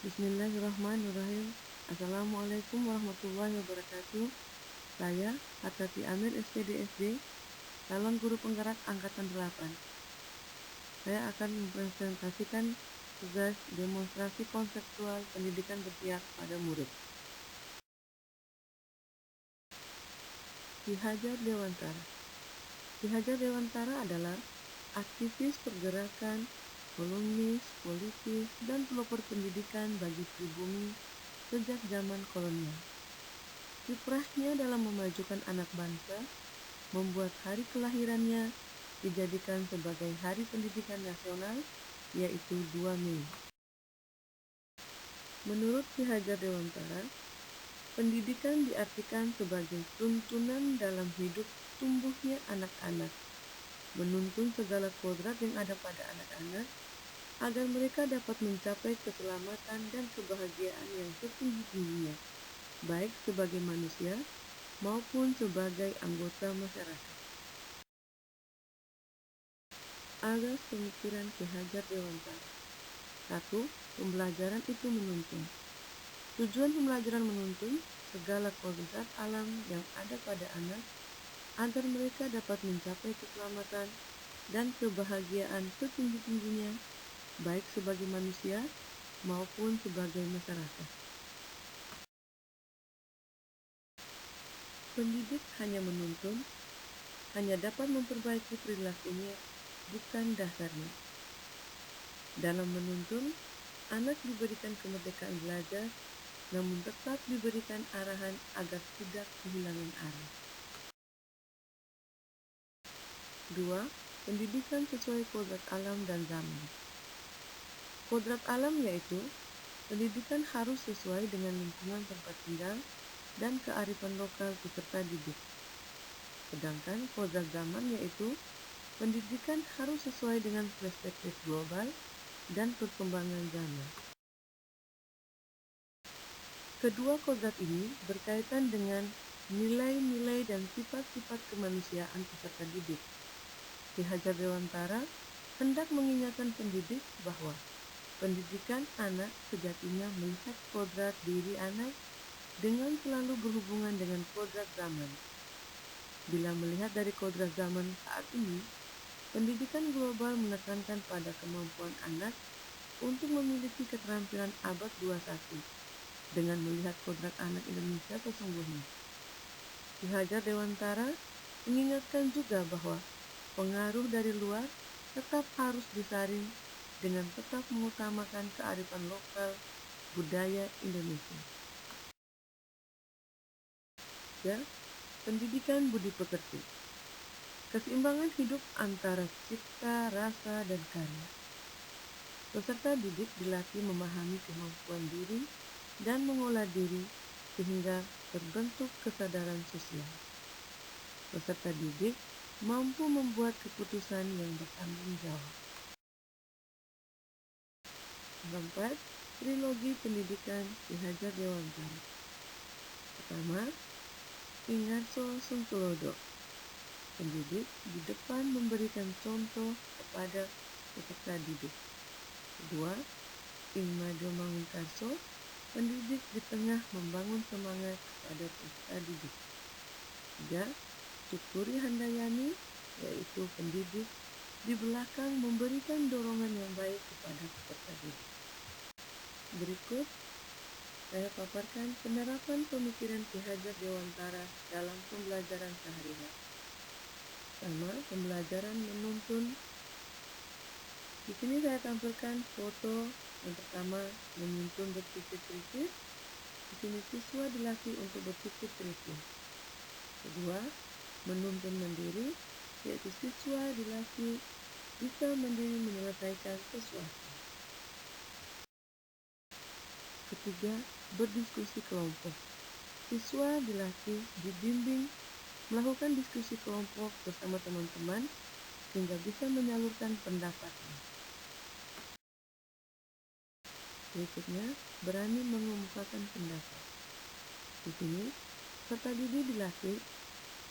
Bismillahirrahmanirrahim. Assalamualaikum warahmatullahi wabarakatuh. Saya Hatati Amir SPDSD, calon guru penggerak Angkatan 8. Saya akan mempresentasikan tugas demonstrasi konseptual pendidikan berpihak pada murid. Ki Hajar Dewantara. Ki Hajar Dewantara adalah aktivis pergerakan, kolumnis, politis, dan pelopor pendidikan bagi pribumi sejak zaman kolonial. Kiprahnya dalam memajukan anak bangsa membuat hari kelahirannya dijadikan sebagai Hari Pendidikan Nasional, yaitu 2 Mei. Menurut Ki Hajar Dewantara, pendidikan diartikan sebagai tuntunan dalam hidup tumbuhnya anak-anak, menuntun segala kodrat yang ada pada anak-anak agar mereka dapat mencapai keselamatan dan kebahagiaan yang setinggi-tingginya, baik sebagai manusia maupun sebagai anggota masyarakat. Asas pemikiran Ki Hajar Dewantara. 1. Pembelajaran itu menuntun. Tujuan pembelajaran menuntun segala kodrat alam yang ada pada anak agar mereka dapat mencapai keselamatan dan kebahagiaan setinggi-tingginya, baik sebagai manusia maupun sebagai masyarakat. Pendidik hanya menuntun, hanya dapat memperbaiki perilakunya, bukan dasarnya. Dalam menuntun, anak diberikan kemerdekaan belajar, namun tetap diberikan arahan agar tidak kehilangan arah. 2. Pendidikan sesuai kodrat alam dan zaman. Kodrat alam yaitu pendidikan harus sesuai dengan lingkungan tempat tinggal dan kearifan lokal peserta didik. Sedangkan kodrat zaman yaitu pendidikan harus sesuai dengan perspektif global dan perkembangan zaman. Kedua kodrat ini berkaitan dengan nilai-nilai dan sifat-sifat kemanusiaan peserta didik. Ki Hajar Dewantara hendak mengingatkan pendidik bahwa pendidikan anak sejatinya melihat kodrat diri anak dengan selalu berhubungan dengan kodrat zaman. Bila melihat dari kodrat zaman saat ini, pendidikan global menekankan pada kemampuan anak untuk memiliki keterampilan abad 21 dengan melihat kodrat anak Indonesia sesungguhnya. Ki Hajar Dewantara mengingatkan juga bahwa pengaruh dari luar tetap harus disaring dengan tetap mengutamakan kearifan lokal budaya Indonesia. 3. Pendidikan budi pekerti. Keseimbangan hidup antara cipta, rasa, dan karya. Peserta didik dilatih memahami kemampuan diri dan mengolah diri sehingga terbentuk kesadaran sosial. Peserta didik mampu membuat keputusan yang bertanggung jawab. 4. Trilogi pendidikan Ki Hajar Dewantara. Pertama, Ingarso Sungkulodo. Pendidik di depan memberikan contoh kepada peserta didik. Kedua, Ingmado Mangunkarso. Pendidik di tengah membangun semangat kepada peserta didik. 3. Tukuri Handayani, yaitu pendidik di belakang memberikan dorongan yang baik kepada peserta didik. Berikut saya paparkan penerapan pemikiran Ki Hajar Dewantara dalam pembelajaran sehari-hari. Pertama, pembelajaran menuntun. Di sini saya tampilkan foto yang pertama menuntun berpikir kritis. Di sini siswa dilatih untuk berpikir kritis. Kedua, menuntun mandiri, yaitu siswa dilatih bisa mandiri menyelesaikan sesuatu. Ketiga, berdiskusi kelompok. Siswa dilatih, dibimbing melakukan diskusi kelompok bersama teman-teman sehingga bisa menyalurkan pendapatnya. Berikutnya, berani mengemukakan pendapat. Di sini, peserta didik dilatih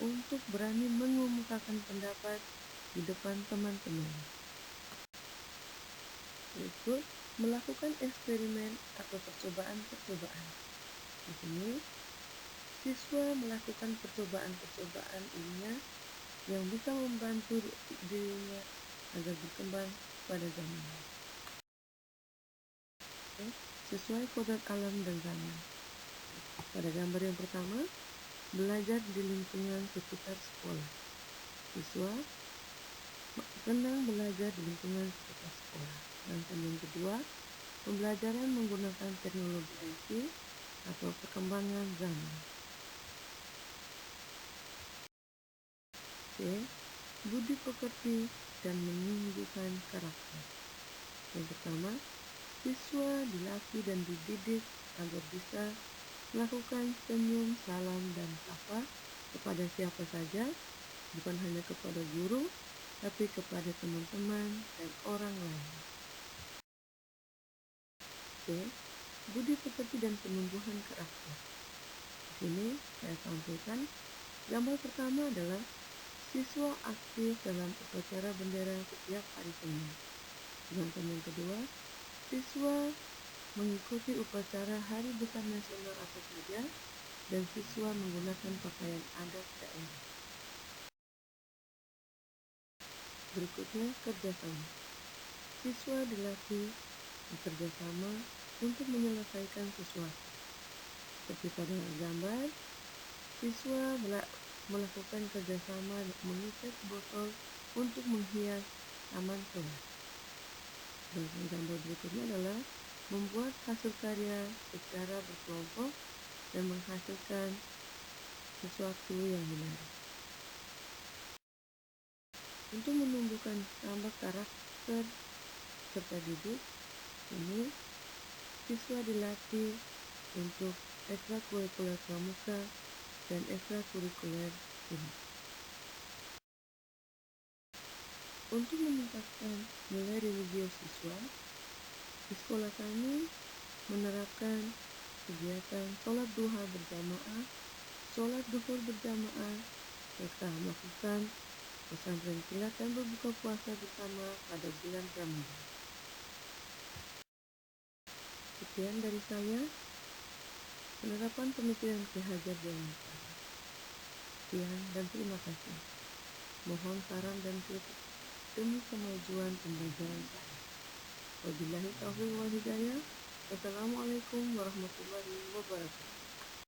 untuk berani mengemukakan pendapat di depan teman-teman. Berikut melakukan eksperimen atau percobaan-percobaan. Di sini, siswa melakukan percobaan-percobaan ilmiah yang bisa membantu dirinya agar berkembang pada zamannya. Sesuai kodrat alam dan zaman. Pada gambar yang pertama, belajar di lingkungan sekitar sekolah. Siswa senang belajar di lingkungan sekitar sekolah. Dan yang kedua, pembelajaran menggunakan teknologi IT atau perkembangan zaman. C. Budi pekerti dan menumbuhkan karakter. Yang pertama, siswa dilatih dan dididik agar bisa melakukan senyum, salam, dan sapa kepada siapa saja, bukan hanya kepada guru, tapi kepada teman-teman dan orang lain. C. Budi pekerti dan penumbuhan karakter. Di sini saya sampaikan gambar pertama adalah siswa aktif dalam upacara bendera setiap hari Senin. Sedangkan yang kedua, siswa mengikuti upacara Hari Besar Nasional apa saja dan siswa menggunakan pakaian adat daerah. Berikutnya, kerjasama. Siswa dilatih bekerjasama untuk menyelesaikan sesuatu. Seperti pada gambar, siswa melakukan kerjasama mengikat botol untuk menghias taman kelas. Dan gambar berikutnya adalah membuat hasil karya secara berkelompok dan menghasilkan sesuatu yang menarik. Untuk menumbuhkan tambah karakter serta didik, ini siswa dilatih untuk ekstrakurikuler pramuka dan ekstrakurikuler STIM. Untuk meningkatkan nilai religius siswa, di sekolah kami menerapkan kegiatan sholat duha berjamaah, sholat duhur berjamaah, serta melakukan pesantren kilat dan berbuka puasa bersama pada bulan Ramadan. Sekian dari saya, penerapan pemikiran Ki Hajar Dewantara. Sekian dan terima kasih. Mohon saran dan kritik demi kemajuan pembelajaran saya. Wabillahi taufiq wal hidayah. Wassalamualaikum warahmatullahi wabarakatuh.